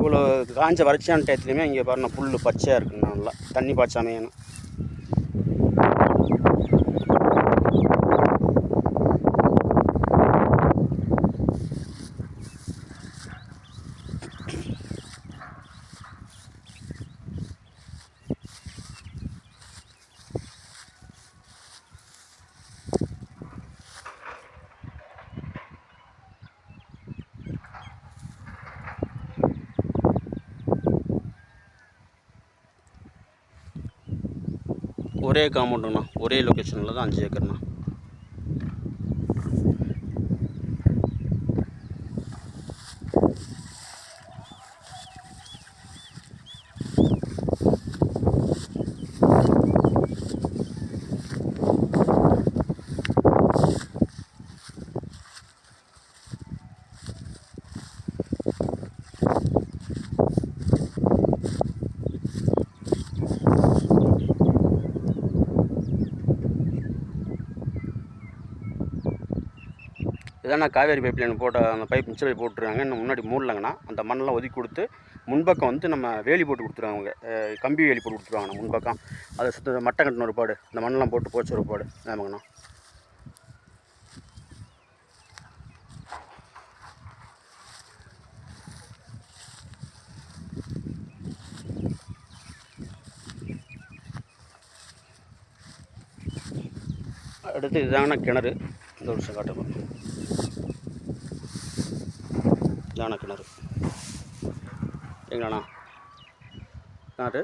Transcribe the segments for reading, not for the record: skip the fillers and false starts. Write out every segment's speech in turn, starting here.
இவ்வளோ காஞ்ச வறட்சியான டயத்துலையுமே இங்கே பாருங்கள் புல் பச்சையாக இருக்குங்க, நல்லா தண்ணி பாய்ச்சாமையான. ஒரே காம்பவுண்டுண்ணா, ஒரே லொக்கேஷனில் தான் 5 ஏக்கர்ண்ணா. இதாண்ணா காவேரி பைப் லைன் போட்ட அந்த பைப் மிச்ச பைப் போட்டுருக்காங்க, இன்னும் முன்னாடி மூடலங்கண்ணா. அந்த மண்ணெலாம் ஒதுக்கி கொடுத்து முன்பக்கம் வந்து நம்ம வேலி போட்டு கொடுத்துருவாங்க, அவங்க கம்பி வேலி போட்டு கொடுத்துருவாங்கண்ணா முன்பக்கம். அதை சுற்ற மட்டை கட்டின ஒரு பாடு, இந்த மண்ணெலாம் போட்டு போச்சு ஒரு பாடு. ஆமாங்கண்ணா. அடுத்து இதுதாங்கண்ணா கிணறு. இந்த வருஷம் காட்டுறோம், இதான கிணறு எங்களாண்ணா. கிணறு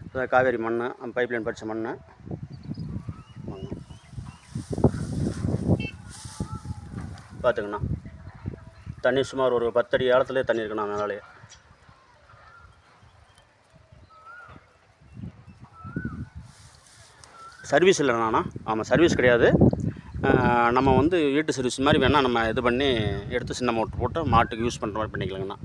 இதான் காவேரி மண், பைப் லைன் படித்த மண். பார்த்துங்கண்ணா தண்ணி சுமார் ஒரு 10 அடி ஆழத்துலேயே தண்ணி இருக்குண்ணா மேலே. சர்வீஸ் இல்லைண்ணா. ஆமாம், சர்வீஸ் கிடையாது. நம்ம வந்து வீட்டு சர்வீஸ் மாதிரி வேணால் நம்ம இது பண்ணி எடுத்து சின்ன மோட்டர் போட்டு மாட்டுக்கு யூஸ் பண்ணுற மாதிரி பண்ணிக்கலாங்கண்ணா.